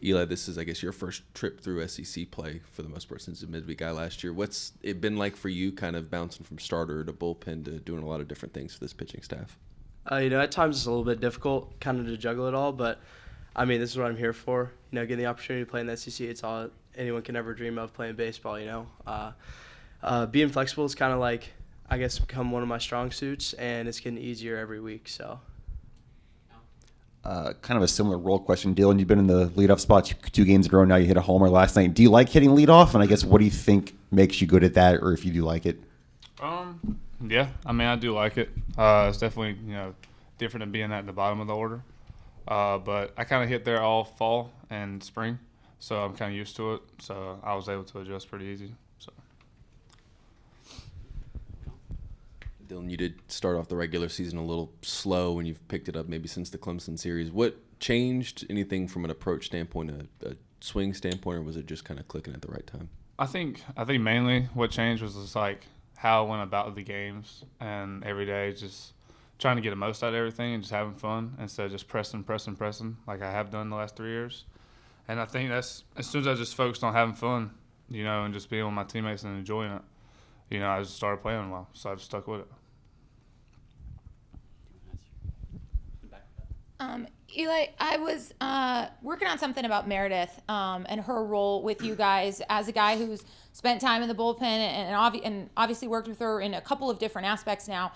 Eli, this is, I guess, your first trip through SEC play for the most part since a midweek guy last year. What's it been like for you kind of bouncing from starter to bullpen to doing a lot of different things for this pitching staff? At times it's a little bit difficult kind of to juggle it all, but, this is what I'm here for. Getting the opportunity to play in the SEC, it's all anyone can ever dream of playing baseball, Being flexible is kind of like, I guess, become one of my strong suits, and it's getting easier every week, so. Kind of a similar role question. Dylan, you've been in the leadoff spot 2 games in a row now. You hit a homer last night. Do you like hitting leadoff? And I guess what do you think makes you good at that, or if you do like it? Yeah, I do like it. It's definitely, different than being at the bottom of the order. But I kind of hit there all fall and spring, so I'm kind of used to it. So I was able to adjust pretty easy. So. Dylan, you did start off the regular season a little slow, and you've picked it up maybe since the Clemson series. What changed? Anything from an approach standpoint, a swing standpoint, or was it just kind of clicking at the right time? I think mainly what changed was just like how I went about the games, and every day just trying to get the most out of everything and just having fun instead of just pressing like I have done the last 3 years. And I think that's as soon as I just focused on having fun, and just being with my teammates and enjoying it, I just started playing well, so I just stuck with it. Eli, I was working on something about Meredith and her role with you guys as a guy who's spent time in the bullpen and obviously worked with her in a couple of different aspects now.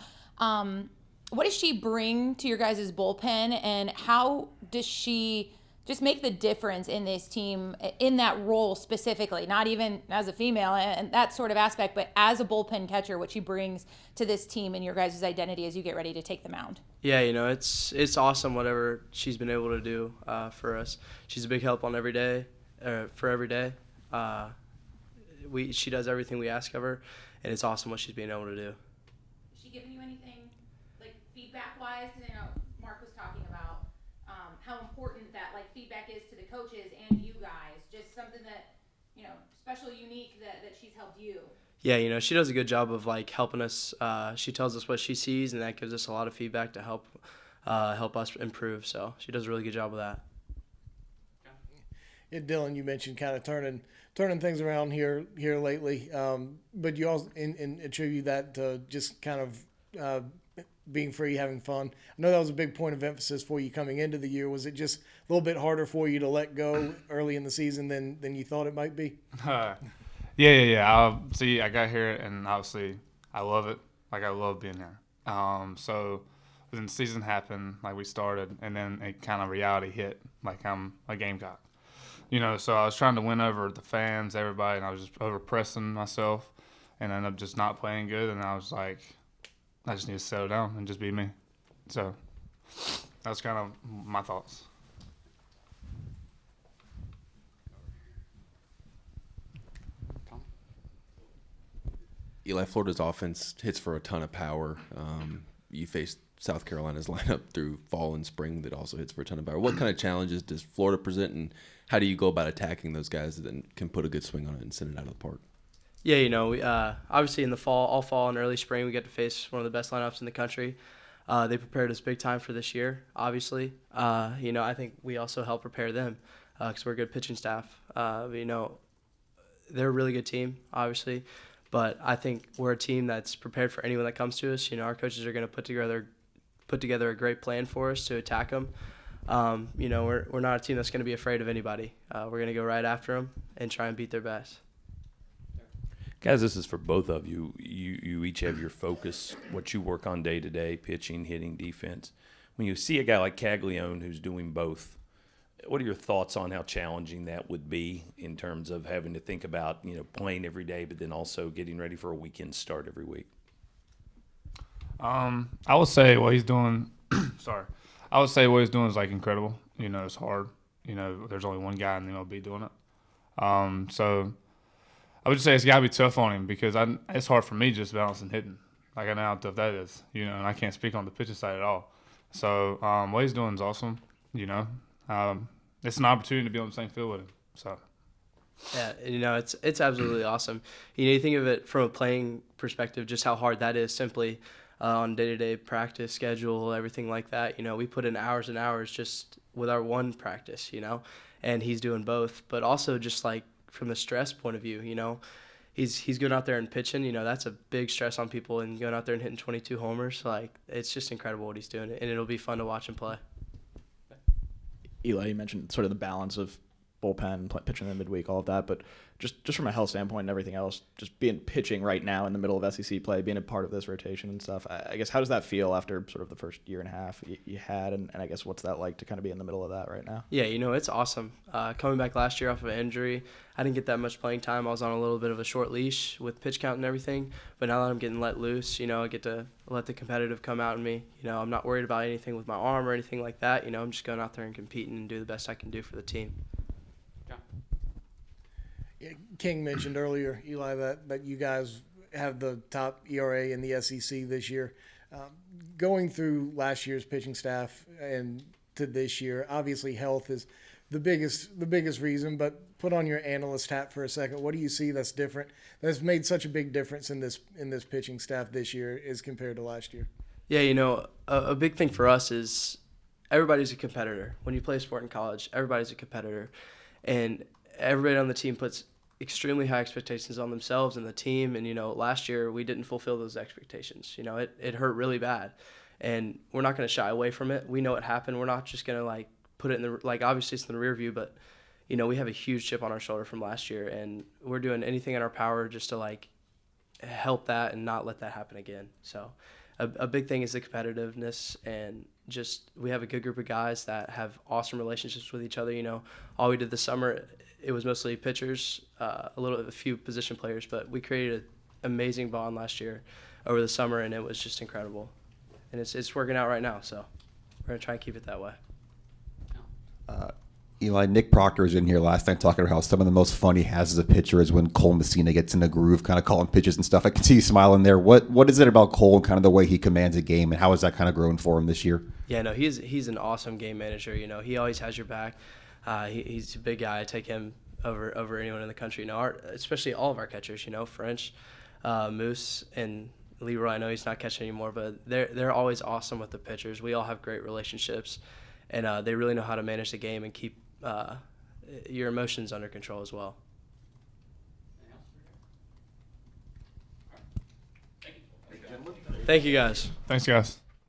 What does she bring to your guys' bullpen, and how does she just make the difference in this team in that role specifically, not even as a female and that sort of aspect, but as a bullpen catcher, what she brings to this team and your guys' identity as you get ready to take the mound? Yeah, it's awesome whatever she's been able to do for us. She's a big help on every day, for every day. She does everything we ask of her, and it's awesome what she's being able to do. Has she given you anything, like feedback-wise? Because Mark was talking about how important that feedback is to the coaches and you guys. Just something that special, unique that she's helped you. Yeah, she does a good job of helping us. She tells us what she sees, and that gives us a lot of feedback to help us improve. So she does a really good job of that. Yeah, Dylan, you mentioned kind of turning things around here lately, but you also attribute that to just kind of being free, having fun. I know that was a big point of emphasis for you coming into the year. Was it just a little bit harder for you to let go early in the season than you thought it might be? Yeah. See, I got here, and obviously I love it. I love being here. So when the season happened, we started, and then it kind of reality hit, I'm a Gamecock. So I was trying to win over the fans, everybody, and I was just over-pressing myself and ended up just not playing good, and I was like, I just need to settle down and just be me. So that's kind of my thoughts. Eli, Florida's offense hits for a ton of power. You faced South Carolina's lineup through fall and spring that also hits for a ton of power. What kind of challenges does Florida present, and how do you go about attacking those guys that then can put a good swing on it and send it out of the park? Yeah, we, obviously in the all fall and early spring, we get to face one of the best lineups in the country. They prepared us big time for this year, obviously. I think we also help prepare them because we're a good pitching staff. They're a really good team, obviously. But I think we're a team that's prepared for anyone that comes to us. Our coaches are going to put together a great plan for us to attack them. We're not a team that's going to be afraid of anybody. We're going to go right after them and try and beat their best. Guys, this is for both of you. You each have your focus, what you work on day to day, pitching, hitting, defense. When you see a guy like Caglione who's doing both, what are your thoughts on how challenging that would be in terms of having to think about, playing every day, but then also getting ready for a weekend start every week? I would say what he's doing I would say what he's doing is incredible. It's hard. There's only one guy in the MLB doing it. So I would just say it's got to be tough on him because it's hard for me just balancing hitting. I know how tough that is, and I can't speak on the pitching side at all. So what he's doing is awesome, It's an opportunity to be on the same field with him. So. Yeah, it's absolutely awesome. You think of it from a playing perspective, just how hard that is simply on day-to-day practice schedule, everything like that. We put in hours and hours just with our one practice, and he's doing both. But also just like from the stress point of view, he's going out there and pitching. That's a big stress on people, and going out there and hitting 22 homers. Like, it's just incredible what he's doing, and it'll be fun to watch him play. Eli, you mentioned sort of the balance of bullpen, pitching in the midweek, all of that, but just from a health standpoint and everything else, just being pitching right now in the middle of SEC play, being a part of this rotation and stuff, I guess how does that feel after sort of the first year and a half you had, and I guess what's that like to kind of be in the middle of that right now? Yeah, it's awesome. Coming back last year off of an injury, I didn't get that much playing time. I was on a little bit of a short leash with pitch count and everything, but now that I'm getting let loose, I get to let the competitive come out in me. I'm not worried about anything with my arm or anything like that. I'm just going out there and competing and do the best I can do for the team. Yeah, King mentioned earlier, Eli, that you guys have the top ERA in the SEC this year. Going through last year's pitching staff and to this year, obviously health is the biggest reason. But put on your analyst hat for a second. What do you see that's different? That's made such a big difference in this pitching staff this year as compared to last year. Yeah, a big thing for us is everybody's a competitor. When you play a sport in college, everybody's a competitor, and everybody on the team puts extremely high expectations on themselves and the team. And, last year we didn't fulfill those expectations. It hurt really bad, and we're not going to shy away from it. We know it happened. We're not just going to put it in the, obviously it's in the rear view, but we have a huge chip on our shoulder from last year, and we're doing anything in our power just to help that and not let that happen again. So a big thing is the competitiveness, and just we have a good group of guys that have awesome relationships with each other. All we did this summer, it was mostly pitchers, a few position players, but we created an amazing bond last year over the summer, and it was just incredible. And it's working out right now, so we're going to try and keep it that way. Eli, Nick Proctor was in here last night talking about how some of the most fun he has as a pitcher is when Cole Messina gets in the groove, kind of calling pitches and stuff. I can see you smiling there. What is it about Cole and kind of the way he commands a game, and how has that kind of grown for him this year? Yeah, no, he's an awesome game manager. He always has your back. He's a big guy. I take him over anyone in the country. Especially all of our catchers. French, Moose, and Leroy. I know he's not catching anymore, but they're always awesome with the pitchers. We all have great relationships, and they really know how to manage the game and keep your emotions under control as well. Thank you, guys. Thanks, guys.